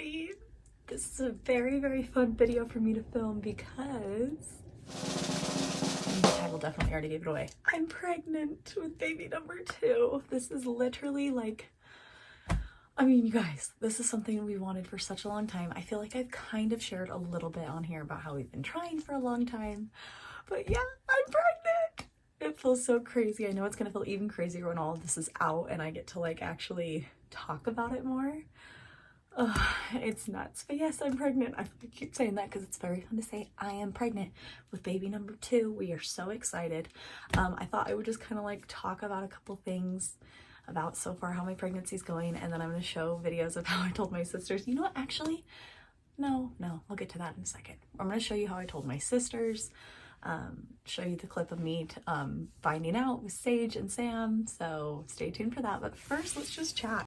everybody! This is a very, very fun video for me to film because the title definitely already gave it away. I'm pregnant with baby number 2. This is literally like, I mean, you guys, this is something we wanted for such a long time. I feel like I've kind of shared a little bit on here about how we've been trying for a long time, but yeah, I'm pregnant. It feels so crazy. I know it's gonna feel even crazier when all of this is out and I get to like actually talk about it more. It's nuts. But yes, I'm pregnant. I keep saying that because it's very fun to say I am pregnant with baby number 2. We are so excited. I thought I would just kind of like talk about a couple things about so far how my pregnancy is going, and then I'm going to show videos of how I told my sisters. You know what, actually, no, I'll get to that in a second. I'm going to show you how I told my sisters, show you the clip of me finding out with Sage and Sam, so stay tuned for that. But first, let's just chat.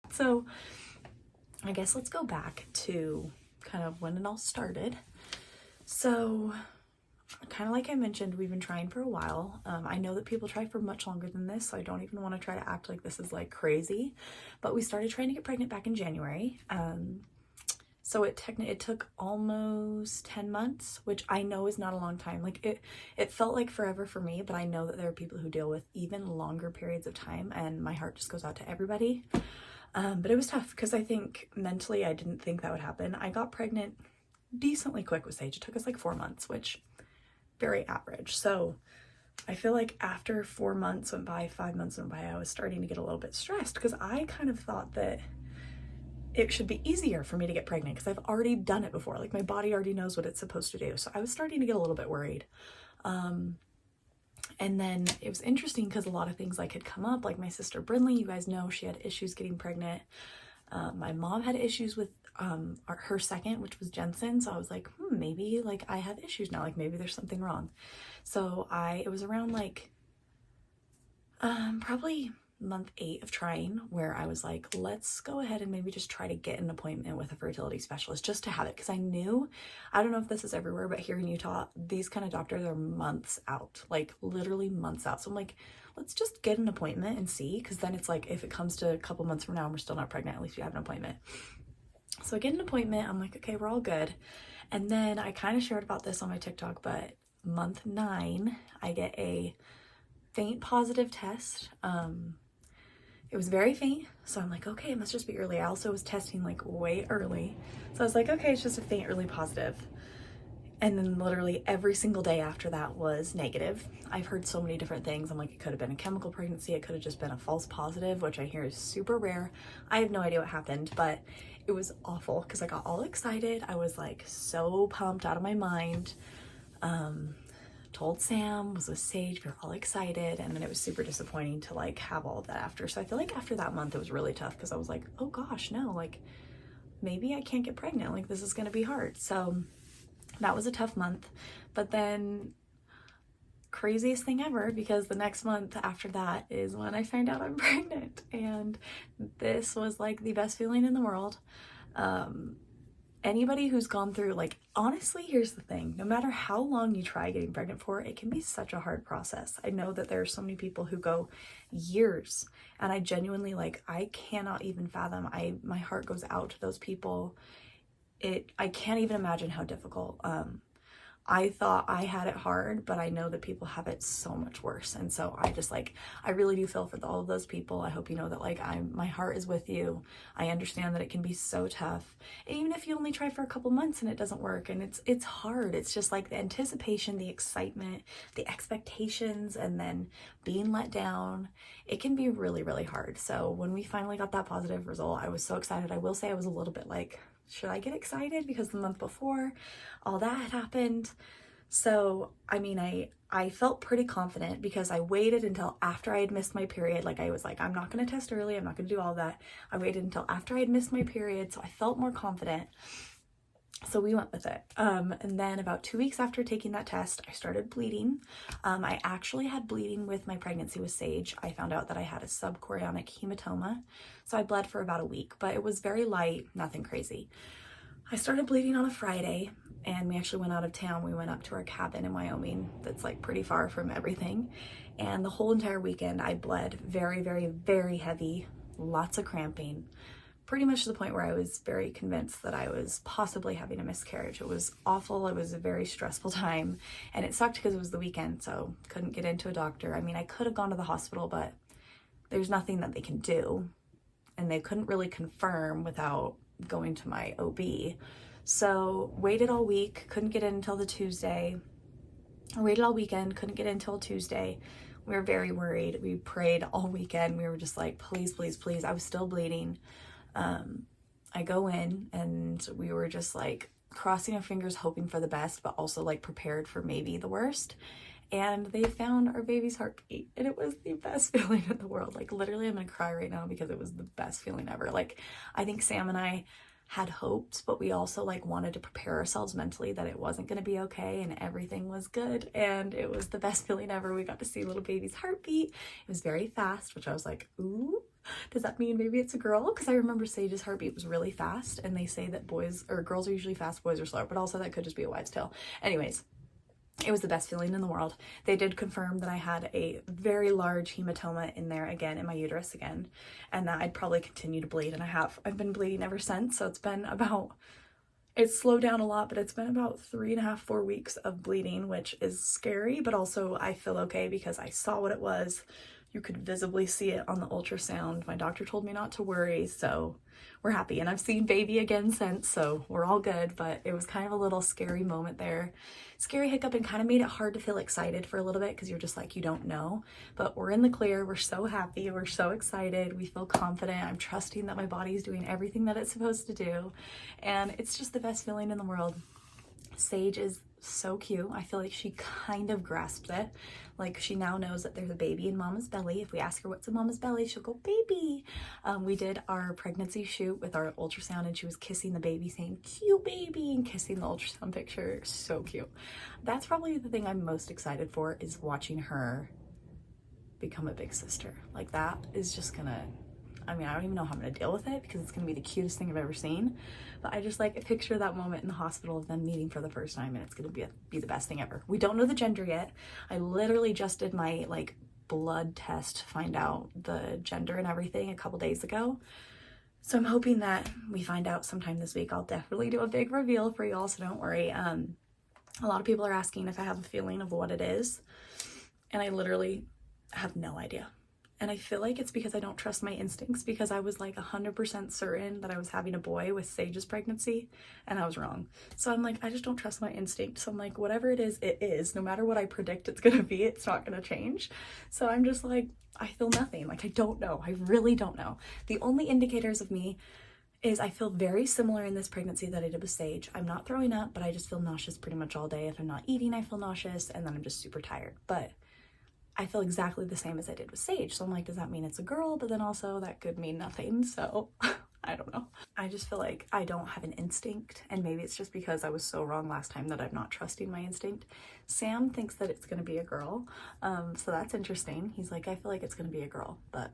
So I guess let's go back to kind of when it all started. So kind of like I mentioned, we've been trying for a while. I know that people try for much longer than this, so I don't even want to try to act like this is like crazy, but we started trying to get pregnant back in January. So it took almost 10 months, which I know is not a long time. Like it felt like forever for me, but I know that there are people who deal with even longer periods of time, and my heart just goes out to everybody. But it was tough because I think mentally I didn't think that would happen. I got pregnant decently quick with Sage. It took us like 4 months, which very average. So I feel like after 4 months went by, 5 months went by, I was starting to get a little bit stressed because I kind of thought that it should be easier for me to get pregnant because I've already done it before. Like my body already knows what it's supposed to do. So I was starting to get a little bit worried. And then it was interesting because a lot of things like had come up, like my sister Brinley, you guys know she had issues getting pregnant. My mom had issues with her second, which was Jensen. So I was like, maybe like I have issues now, like maybe there's something wrong. So it was around like probably month 8 of trying where I was like, let's go ahead and maybe just try to get an appointment with a fertility specialist just to have it, because I knew, I don't know if this is everywhere, but here in Utah these kind of doctors are months out, like literally months out. So I'm like, let's just get an appointment and see, because then it's like if it comes to a couple months from now and we're still not pregnant, at least we have an appointment. So I get an appointment, I'm like, okay, we're all good. And then I kind of shared about this on my TikTok, but month 9 I get a faint positive test. It was very faint, so I'm like, okay, it must just be early. I also was testing like way early, so I was like, okay, it's just a faint early positive. And then literally every single day after that was negative. I've heard so many different things. I'm like, it could have been a chemical pregnancy, it could have just been a false positive, which I hear is super rare. I have no idea what happened, but it was awful because I got all excited. I was like so pumped out of my mind. Told Sam, was with Sage, we were all excited, and then it was super disappointing to like have all of that after. So I feel like after that month it was really tough because I was like, oh gosh, no, like maybe I can't get pregnant, like this is gonna be hard. So that was a tough month. But then craziest thing ever, because the next month after that is when I find out I'm pregnant, and this was like the best feeling in the world. Anybody who's gone through, like, honestly, here's the thing, no matter how long you try getting pregnant for, it can be such a hard process. I know that there are so many people who go years, and I genuinely, like, I cannot even fathom. My heart goes out to those people. I can't even imagine how difficult. I thought I had it hard, but I know that people have it so much worse. And so I just like, I really do feel for all of those people. I hope you know that like my heart is with you. I understand that it can be so tough. And even if you only try for a couple months and it doesn't work, and it's hard. It's just like the anticipation, the excitement, the expectations, and then being let down. It can be really, really hard. So when we finally got that positive result, I was so excited. I will say I was a little bit like, should I get excited? Because the month before, all that had happened. So, I mean, I felt pretty confident because I waited until after I had missed my period. Like I was like, I'm not going to test early. I'm not going to do all that. I waited until after I had missed my period. So I felt more confident. So we went with it. And then about 2 weeks after taking that test, I started bleeding. I actually had bleeding with my pregnancy with Sage. I found out that I had a subchorionic hematoma. So I bled for about a week, but it was very light, nothing crazy. I started bleeding on a Friday, and we actually went out of town. We went up to our cabin in Wyoming that's like pretty far from everything. And the whole entire weekend I bled very, very, very heavy, lots of cramping, pretty much to the point where I was very convinced that I was possibly having a miscarriage. It was awful. It was a very stressful time, and it sucked because it was the weekend, so couldn't get into a doctor. I mean, I could have gone to the hospital, but there's nothing that they can do, and they couldn't really confirm without going to my OB. So waited all week, couldn't get in until the Tuesday. I waited all weekend, couldn't get in until Tuesday. We were very worried. We prayed all weekend. We were just like, please, please, please. I was still bleeding. I go in, and we were just like crossing our fingers, hoping for the best, but also like prepared for maybe the worst. And they found our baby's heartbeat, and it was the best feeling in the world. Like literally I'm gonna cry right now because it was the best feeling ever. Like I think Sam and I had hopes, but we also like wanted to prepare ourselves mentally that it wasn't going to be okay, and everything was good, and it was the best feeling ever. We got to see little baby's heartbeat. It was very fast, which I was like, ooh, does that mean maybe it's a girl? Because I remember Sage's heartbeat was really fast, and they say that boys or girls are usually fast, boys are slow, but also that could just be a wives' tale. Anyways, it was the best feeling in the world. They did confirm that I had a very large hematoma in there again, in my uterus again, and that I'd probably continue to bleed, and I've been bleeding ever since. So it's slowed down a lot, but it's been about 3.5, 4 weeks of bleeding, which is scary, but also I feel okay because I saw what it was. You could visibly see it on the ultrasound. My doctor told me not to worry, so we're happy. And I've seen baby again since, so we're all good, but it was kind of a little scary moment there. Scary hiccup, and kind of made it hard to feel excited for a little bit because you're just like, you don't know. But we're in the clear. We're so happy. We're so excited. We feel confident. I'm trusting that my body is doing everything that it's supposed to do. And it's just the best feeling in the world. Sage is so cute. I feel like she kind of grasped it. Like she now knows that there's a baby in mama's belly. If we ask her what's in mama's belly, she'll go, baby. We did our pregnancy shoot with our ultrasound, and she was kissing the baby, saying, cute baby, and kissing the ultrasound picture. So cute. That's probably the thing I'm most excited for, is watching her become a big sister. Like that is just gonna, I mean, I don't even know how I'm gonna deal with it because it's gonna be the cutest thing I've ever seen. But I just like picture that moment in the hospital of them meeting for the first time, and it's gonna be the best thing ever. We don't know the gender yet. I literally just did my like blood test to find out the gender and everything a couple days ago. So I'm hoping that we find out sometime this week. I'll definitely do a big reveal for y'all, so don't worry. A lot of people are asking if I have a feeling of what it is, and I literally have no idea. And I feel like it's because I don't trust my instincts, because I was like 100% certain that I was having a boy with Sage's pregnancy, and I was wrong. So I'm like, I just don't trust my instinct. So I'm like, whatever it is, it is. No matter what I predict it's gonna be, it's not gonna change. So I'm just like, I feel nothing. Like, I don't know. I really don't know. The only indicators of me is I feel very similar in this pregnancy that I did with Sage. I'm not throwing up, but I just feel nauseous pretty much all day. If I'm not eating, I feel nauseous, and then I'm just super tired. But I feel exactly the same as I did with Sage. So I'm like, does that mean it's a girl? But then also that could mean nothing. So I don't know. I just feel like I don't have an instinct, and maybe it's just because I was so wrong last time that I'm not trusting my instinct. Sam thinks that it's going to be a girl. So that's interesting. He's like, I feel like it's going to be a girl, but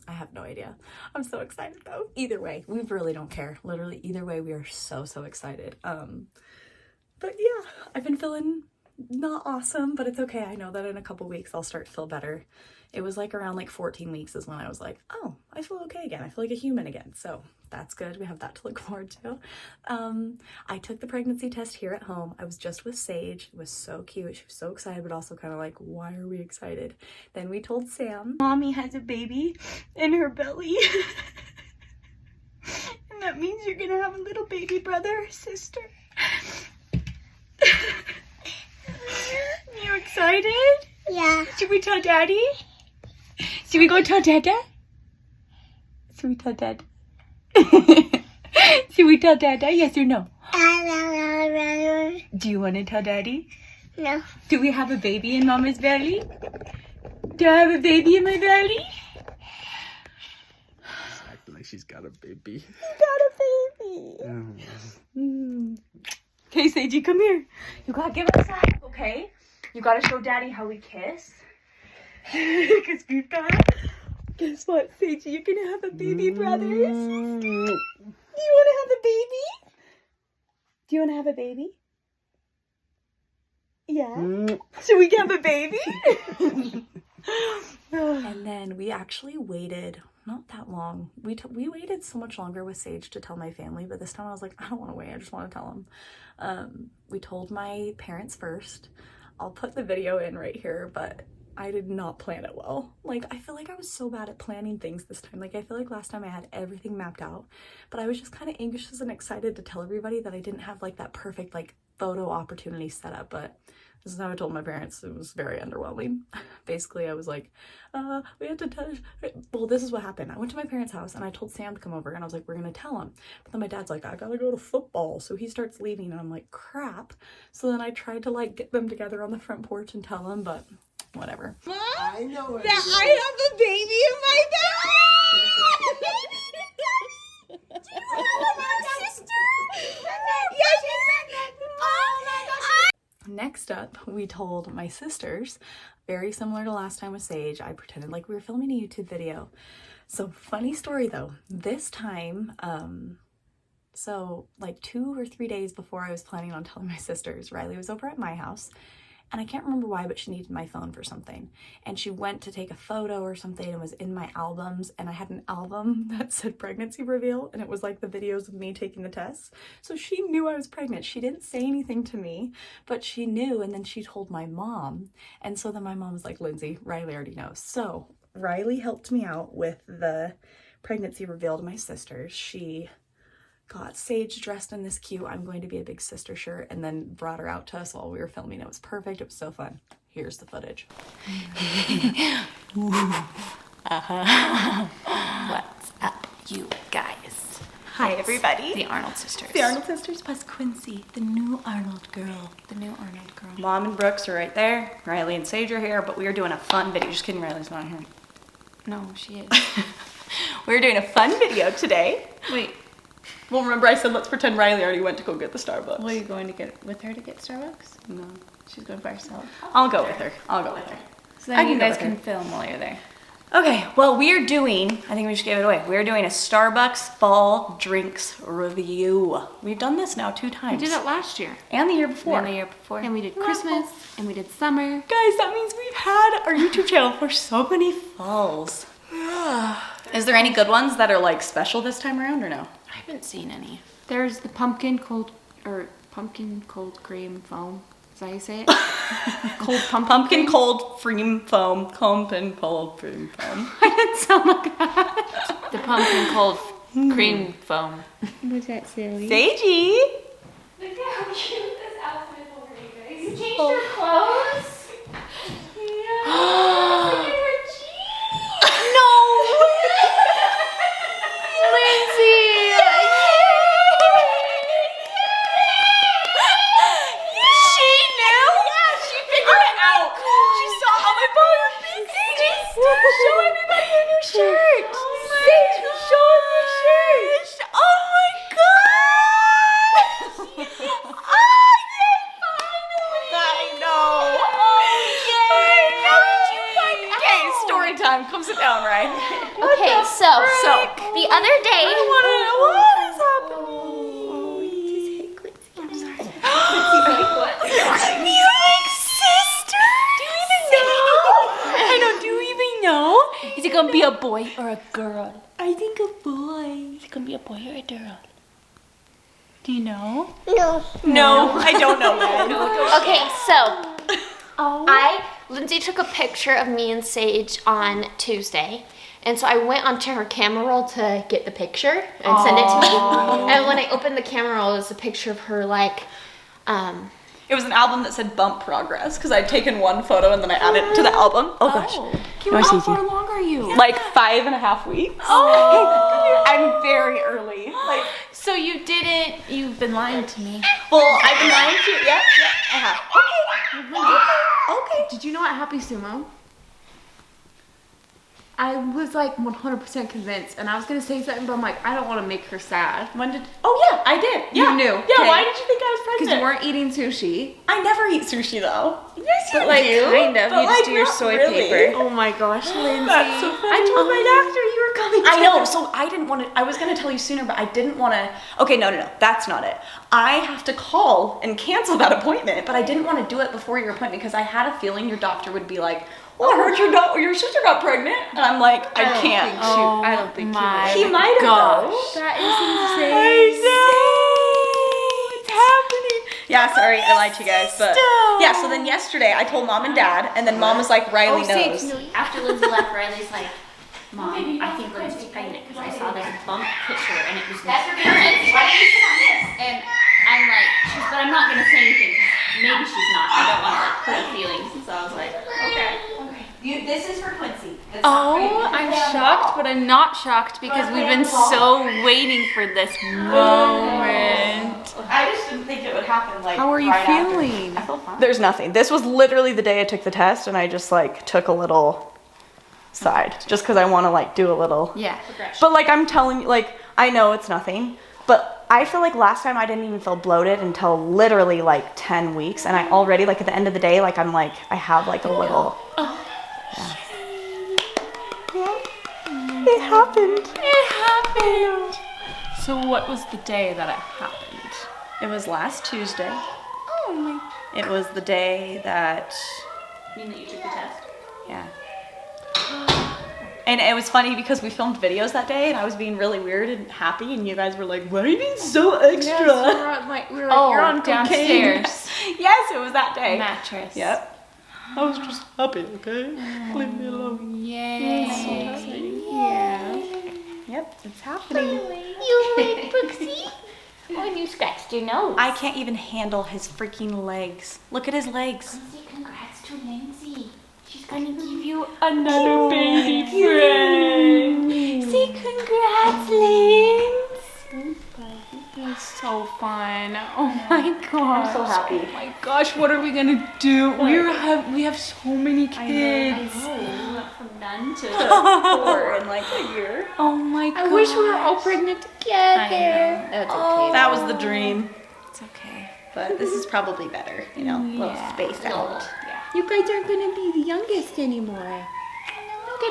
I have no idea. I'm so excited though. Either way, we really don't care. Literally either way, we are so excited. But yeah, I've been feeling not awesome, but it's okay. I know that in a couple weeks I'll start to feel better. it was like around like 14 weeks is when I was like, oh, I feel okay again. I feel like a human again. So that's good. We have that to look forward to. I took the pregnancy test here at home. I was just with Sage. It was so cute. She was so excited, but also kind of like, why are we excited? Then we told Sam, Mommy has a baby in her belly. And that means you're gonna have a little baby brother or sister. You excited? Yeah. Should we tell Daddy? Should we go tell Dada? Should we tell Dada? Should we tell Dada? Yes or no? Do you want to tell Daddy? No. Do we have a baby in Mama's belly? Do I have a baby in my belly? She's acting like she's got a baby. Got a baby. Okay, Seiji, come here. You gotta give us a hug, okay? You gotta show Daddy how we kiss. Because we've got... Guess what, Seiji? You're gonna have a baby brother. Do you wanna have a baby? Do you wanna have a baby? Yeah. Should we have a baby? And then we actually waited not that long. We waited so much longer with Sage to tell my family, but this time I was like, I don't want to wait. I just want to tell them. We told my parents first. I'll put the video in right here, but I did not plan it well. Like, I feel like I was so bad at planning things this time. Like, I feel like last time I had everything mapped out, but I was just kind of anxious and excited to tell everybody that I didn't have like that perfect like photo opportunity set up. But this is how I told my parents. It was very underwhelming. Basically, I was like, we had to touch. Well, this is what happened. I went to my parents' house and I told Sam to come over and I was like, we're going to tell him. But then my dad's like, I gotta go to football. So he starts leaving and I'm like, crap. So then I tried to like get them together on the front porch and tell them, but whatever. I know it. That I have a baby in my belly. Do you have a sister? Yes, oh my gosh. Next up, we told my sisters, very similar to last time with Sage. I pretended like we were filming a YouTube video. So funny story though, this time, so like 2 or 3 days before I was planning on telling my sisters, Riley was over at my house. And I can't remember why, but she needed my phone for something. And she went to take a photo or something and was in my albums. And I had an album that said pregnancy reveal. And it was like the videos of me taking the tests. So she knew I was pregnant. She didn't say anything to me, but she knew. And then she told my mom. And so then my mom was like, Lindsay, Riley already knows. So Riley helped me out with the pregnancy reveal to my sisters. She got Sage dressed in this cute I'm going to be a big sister shirt and then brought her out to us while we were filming. It was perfect. It was so fun. Here's the footage. What's up, you guys? Hi, everybody. The Arnold sisters. The Arnold sisters plus Quincy, the new Arnold girl. The new Arnold girl. Mom and Brooks are right there. Riley and Sage are here, but we are doing a fun video. Just kidding, Riley's not here. No, she is. We're doing a fun video today. Wait, Well, remember I said let's pretend Riley already went to go get the Starbucks. well, are you going to get with her to get Starbucks? No. She's going by herself. I'll go with her. I'll go with her. So I then can you go guys with her. can film while you're there. Okay, well, we are doing, I think we just gave it away. We're doing a Starbucks fall drinks review. We've done this now 2 We times. did it last year. And the year before. And the year before. And we did Christmas, and we did summer. Guys, that means we've had our YouTube channel for so many falls. Is there any good ones that are like special this time around or no? I haven't seen any. There's the pumpkin cold cream foam. Is that how you say it? Cold Pumpkin cold cream foam. Pumpkin cold cream foam. I didn't sound like that. The pumpkin cold cream foam. Was that silly? Seiji! Look at how cute this outfit is over you guys. You changed your clothes? Yeah. Look at her jeans. No! Lindsay! She knew? Yeah, she figured it out. She saw how my phone was being show everybody your new shirt. Oh my gosh. Show them your shirt. Oh my gosh. Oh, yay, finally. I know. Oh, yay. How did you find out? Okay, story time. Come sit down, Ryan. Okay, so the other day, What is happening? You like sister? Do you even know? I know. Do you even know? it gonna be a boy or a girl? I think a boy. Is it gonna be a boy or a girl? Do you know? No, I don't know yet. Okay, so Lindsay took a picture of me and Sage on Tuesday. And so I went onto her camera roll to get the picture and send it to me. And when I opened the camera roll, it was a picture of her like, It was an album that said bump progress because I'd taken one photo and then I added it to the album. Oh gosh. How far along are you? Like 5.5 weeks. Oh, I'm very early. Like, So you've been lying to me. well, I've been lying to you. Yeah, I have. Okay. Did you know at Happy Sumo? I was like 100% convinced, and I was gonna say something, but I'm like, I don't want to make her sad. When did? Oh yeah, I did. Yeah. You knew. Yeah. Okay. Why did you think I was pregnant? Because you weren't eating sushi. I never eat sushi though. Yes, you But like, do. kind of. But You just like, do your not soy really. paper. Oh my gosh, Lindsay. That's so funny. I told my doctor you were coming. I know, so I didn't want to, I was going to tell you sooner, but I didn't want to, okay, no, that's not it. I have to call and cancel that appointment, but I didn't want to do it before your appointment because I had a feeling your doctor would be like, well, I heard your sister got pregnant. And I'm like, I can't. I don't think He might have though. That is insane. I know. It's happening. Yeah, sorry, I lied to you guys, but yeah. So then yesterday, I told mom and dad, and then mom was like, Riley knows. after Lindsay left, Riley's like, Mom, I think Lindsay's pregnant because I saw this bump picture and it was this parent. Why don't you sit on this? And I'm like, but I'm not gonna say anything. Maybe she's not. I don't want to like hurt her feelings. And so I was like, okay. This is for Quincy. Oh, I'm shocked, but I'm not shocked because we've been so waiting for this moment. I just didn't think it would happen like. How are you right after. feeling? I feel fine. There's nothing. This was literally the day I took the test, and I just like took a little side just because I want to like do a little. Yeah. But like I'm telling you, like I know it's nothing, but I feel like last time I didn't even feel bloated until literally like 10 weeks, and I already like at the end of the day, like I'm like I have like a little. It happened. It happened. So what was the day that it happened? It was last Tuesday. Oh my. It was the day that. You mean that you took the test? Yeah. And it was funny because we filmed videos that day, and I was being really weird and happy, and you guys were like, "Why are you being so extra?" We were like, you're on cocaine. downstairs. Yes, it was that day. Mattress. Yep. I was just happy, okay? Leave me alone. Yay. Yep, it's happening. You like Brooksy? Oh, and you scratched your nose. I can't even handle his freaking legs. Look at his legs. Say congrats to Lindsay. She's gonna give you Another baby friend. Say congrats, Lindsay. It's so fun. Oh my gosh. I'm so happy. Oh my gosh, what are we gonna do? We have so many kids. We went from none to 4 in like a year. Oh my gosh. I wish we were all pregnant together. That's okay. That was the dream. It's okay. But this is probably better, you know, a little spaced out. You guys aren't gonna be the youngest anymore.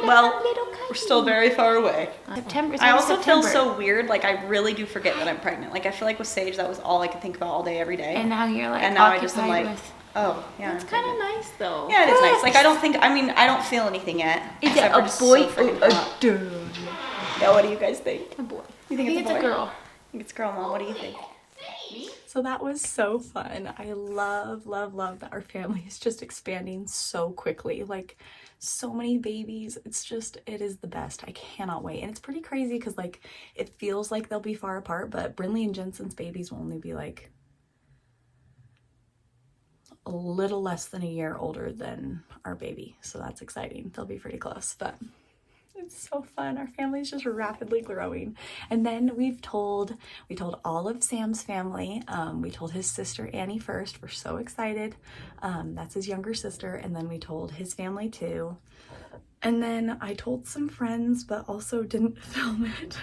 Well, we're still very far away. September. I also feel so weird, like I really do forget that I'm pregnant. Like I feel like with Sage, that was all I could think about all day, every day. And now you're like And now I occupied just am like, with. oh, yeah. It's I'm kind of pregnant. nice though. Yeah, it is nice. Like I don't feel anything yet. Is it except for a just boy so freaking or hot. a girl? Yeah, what do you guys think? A boy. You think it's a boy? a girl. I think it's a girl, Mom. What do you think? So that was so fun. I love that our family is just expanding so quickly. Like so many babies. It is the best. I cannot wait. And it's pretty crazy because like it feels like they'll be far apart, but Brinley and Jensen's babies will only be like a little less than a year older than our baby. So that's exciting. They'll be pretty close, but it's so fun. Our family's just rapidly growing. And then we told all of Sam's family. We told his sister Annie first. We're so excited. That's his younger sister. And then we told his family too. And then I told some friends, but also didn't film it.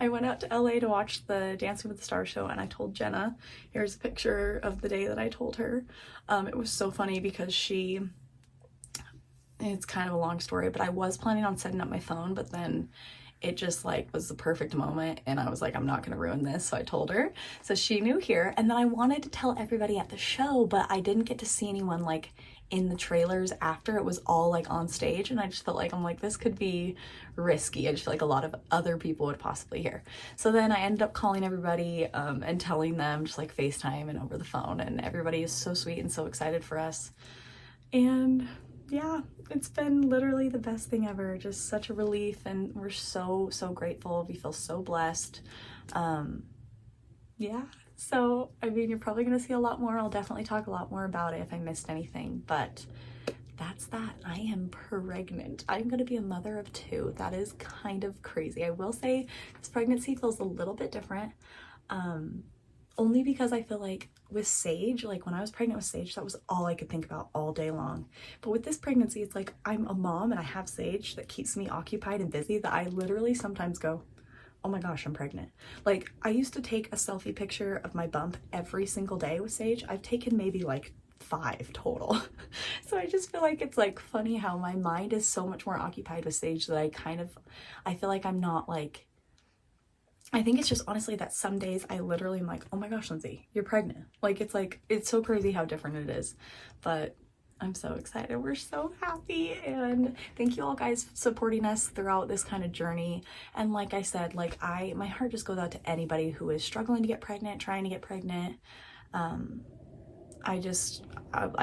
I went out to LA to watch the Dancing with the Stars show, and I told Jenna, here's a picture of the day that I told her. It was so funny because it's kind of a long story, but I was planning on setting up my phone, but then it just like was the perfect moment, and I was like, I'm not gonna ruin this, so I told her. So she knew here, and then I wanted to tell everybody at the show, but I didn't get to see anyone like in the trailers after. It was all like on stage, and I just felt like, I'm like, this could be risky. I just feel like a lot of other people would possibly hear. So then I ended up calling everybody and telling them, just like FaceTime and over the phone, and everybody is so sweet and so excited for us. And yeah, it's been literally the best thing ever. Just such a relief, and we're so grateful. We feel so blessed. Yeah, so I mean, you're probably gonna see a lot more. I'll definitely talk a lot more about it if I missed anything, but that's that. I am pregnant. I'm gonna be a mother of 2. That is kind of crazy. I will say this pregnancy feels a little bit different, only because I feel like with Sage, like when I was pregnant with Sage, that was all I could think about all day long. But with this pregnancy, it's like I'm a mom and I have Sage that keeps me occupied and busy, that I literally sometimes go, oh my gosh, I'm pregnant. Like, I used to take a selfie picture of my bump every single day with Sage. I've taken maybe like 5 total. So I just feel like it's like funny how my mind is so much more occupied with Sage that I feel like I'm not like, I think it's just honestly that some days I literally am like, oh my gosh, Lindsay, you're pregnant. Like, it's so crazy how different it is. But I'm so excited. We're so happy. And thank you all guys for supporting us throughout this kind of journey. And like I said, like my heart just goes out to anybody who is struggling to get pregnant, trying to get pregnant. I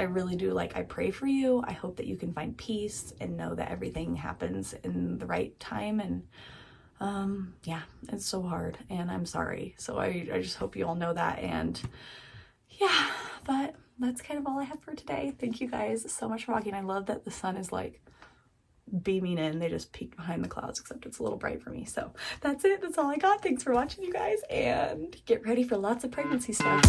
really do, like, I pray for you. I hope that you can find peace and know that everything happens in the right time. And yeah, it's so hard, and I'm sorry. So I just hope you all know that. And yeah, but that's kind of all I have for today. Thank you guys so much for watching. I love that the sun is like beaming in. They just peeked behind the clouds, except it's a little bright for me. So that's it. That's all I got. Thanks for watching, you guys, and get ready for lots of pregnancy stuff.